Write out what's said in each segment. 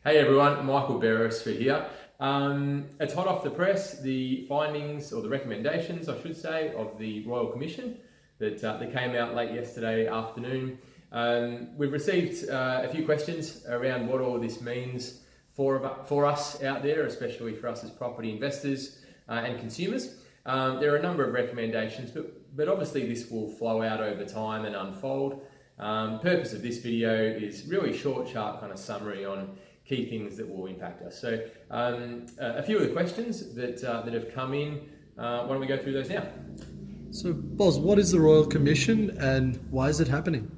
Hey everyone, Michael Beresford here. It's hot off the press, the findings or the recommendations, I should say, of the Royal Commission that came out late yesterday afternoon. We've received a few questions around what all this means for us out there, especially for us as property investors and consumers. There are a number of recommendations, but obviously this will flow out over time and unfold. Purpose of this video is really short, sharp kind of summary on key things that will impact us. So a few of the questions that have come in, why don't we go through those now? So, Boz, what is the Royal Commission and why is it happening?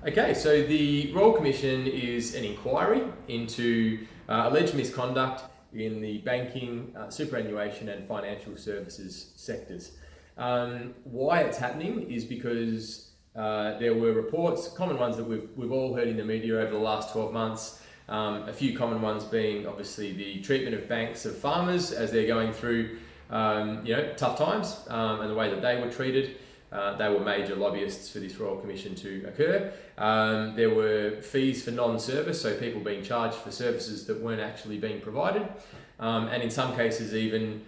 Okay, so the Royal Commission is an inquiry into alleged misconduct in the banking, superannuation and financial services sectors. Why it's happening is because there were reports, common ones that we've all heard in the media over the last 12 months, a few common ones being obviously the treatment of banks of farmers as they're going through tough times and the way that they were treated. They were major lobbyists for this Royal Commission to occur. There were fees for non-service, so people being charged for services that weren't actually being provided. And in some cases even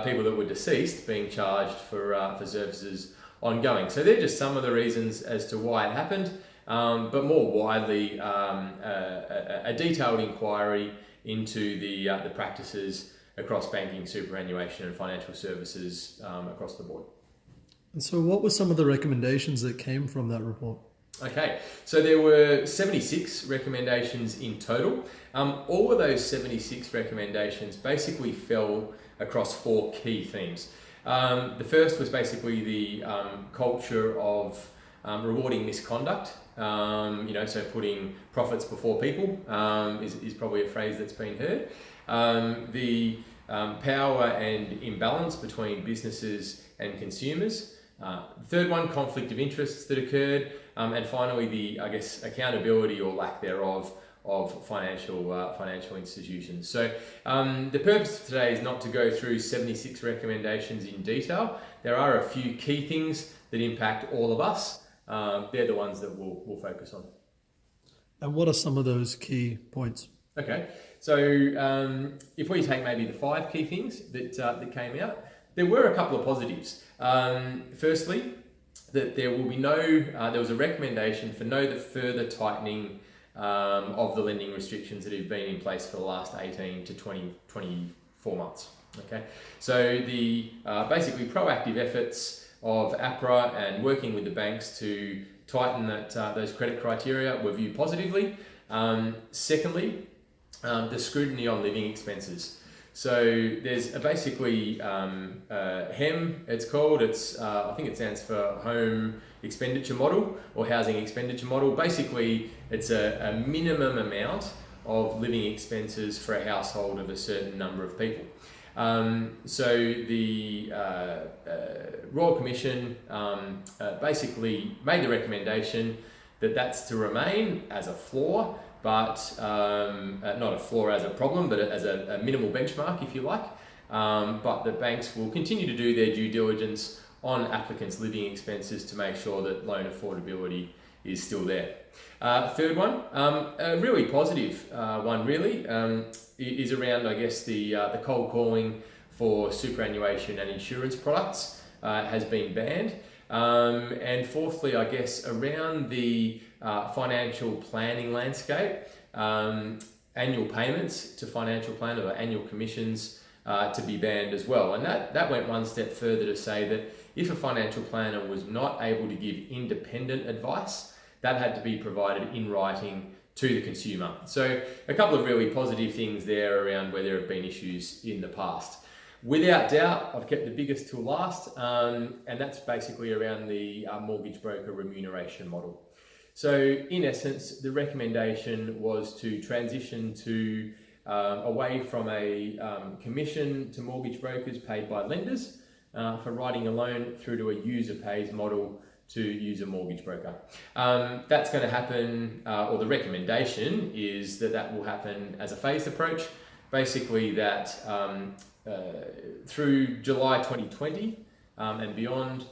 people that were deceased being charged for services ongoing. So they're just some of the reasons as to why it happened. But more widely, a detailed inquiry into the practices across banking, superannuation and financial services across the board. And so what were some of the recommendations that came from that report? Okay, so there were 76 recommendations in total. All of those 76 recommendations basically fell across four key themes. The first was basically the culture of rewarding misconduct. So putting profits before people is probably a phrase that's been heard. The power and imbalance between businesses and consumers. The third one, conflict of interests that occurred. And finally, the accountability or lack thereof of financial institutions. So the purpose of today is not to go through 76 recommendations in detail. There are a few key things that impact all of us. They're the ones that we'll focus on. And what are some of those key points? Okay, so if we take maybe the five key things that came out, there were a couple of positives. Firstly, that there was a recommendation for no further tightening of the lending restrictions that have been in place for the last 18 to 24 months. Okay, so the basically proactive efforts of APRA and working with the banks to tighten those credit criteria were viewed positively. Secondly, the scrutiny on living expenses. So there's basically HEM, it's called. I think it stands for Home Expenditure Model or Housing Expenditure Model. Basically, it's a minimum amount of living expenses for a household of a certain number of people. So the Royal Commission basically made the recommendation that that's to remain as a floor, but not a floor as a problem, but as a minimal benchmark, if you like. But the banks will continue to do their due diligence on applicants' living expenses to make sure that loan affordability is still there. Third one, a really positive one really, is around, the cold calling for superannuation and insurance products has been banned. And fourthly, around the financial planning landscape, annual payments to financial planners or annual commissions to be banned as well. And that went one step further to say that if a financial planner was not able to give independent advice, that had to be provided in writing to the consumer. So a couple of really positive things there around where there have been issues in the past. Without doubt, I've kept the biggest till last, and that's basically around the mortgage broker remuneration model. So in essence, the recommendation was to transition to away from a commission to mortgage brokers paid by lenders for writing a loan through to a user pays model to use a mortgage broker. That's going to happen, or the recommendation is that will happen as a phased approach. Basically that through July 2020 and beyond,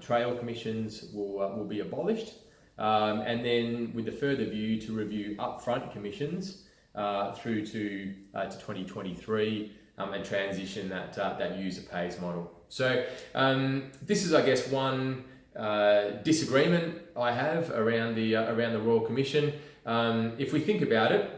trail commissions will be abolished. And then with the further view to review upfront commissions through to 2023 and transition that user pays model. So this is, I guess, one disagreement I have around the Royal Commission. If we think about it,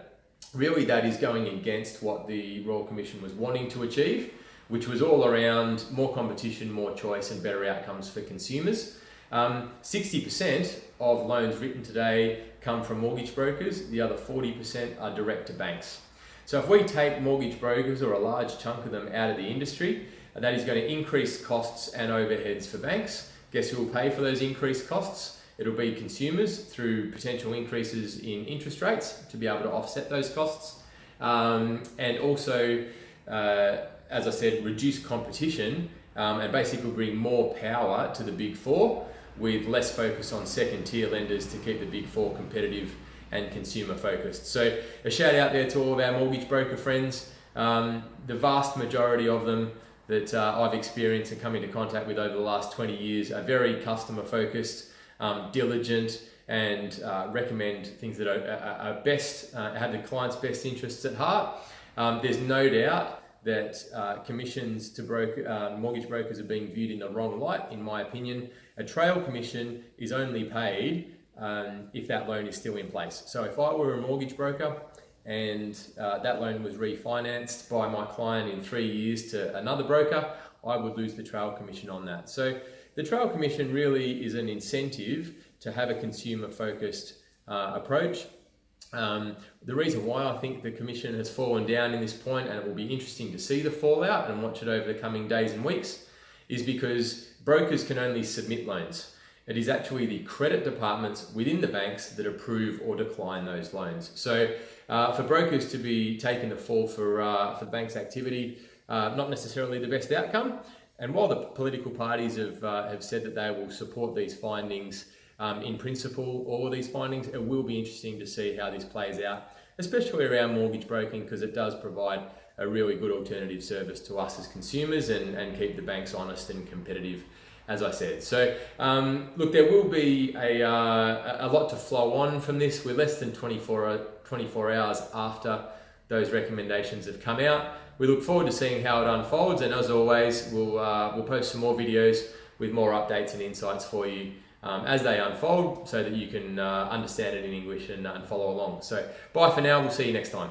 really that is going against what the Royal Commission was wanting to achieve, which was all around more competition, more choice and better outcomes for consumers. 60% of loans written today come from mortgage brokers, the other 40% are direct to banks. So if we take mortgage brokers, or a large chunk of them, out of the industry, that is going to increase costs and overheads for banks. Guess who will pay for those increased costs? It'll be consumers through potential increases in interest rates to be able to offset those costs. And also, as I said, reduce competition and basically bring more power to the Big Four, with less focus on second tier lenders to keep the Big Four competitive and consumer focused. So a shout out there to all of our mortgage broker friends. The vast majority of them that I've experienced and come into contact with over the last 20 years are very customer focused, diligent, and recommend things that are best, have the client's best interests at heart. There's no doubt that commissions to mortgage brokers are being viewed in the wrong light, in my opinion. A trail commission is only paid if that loan is still in place. So if I were a mortgage broker and that loan was refinanced by my client in 3 years to another broker, I would lose the trail commission on that. So the trail commission really is an incentive to have a consumer-focused approach. The reason why I think the commission has fallen down in this point, and it will be interesting to see the fallout and watch it over the coming days and weeks, is because brokers can only submit loans. It is actually the credit departments within the banks that approve or decline those loans. So for brokers to be taking the fall for banks' activity, not necessarily the best outcome. And while the political parties have said that they will support these findings, in principle, all of these findings, it will be interesting to see how this plays out, especially around mortgage broking, because it does provide a really good alternative service to us as consumers and keep the banks honest and competitive, as I said. So look, there will be a lot to flow on from this. We're less than 24 hours after those recommendations have come out. We look forward to seeing how it unfolds, and as always, we'll post some more videos with more updates and insights for you as they unfold, so that you can understand it in English and follow along. So bye for now, we'll see you next time.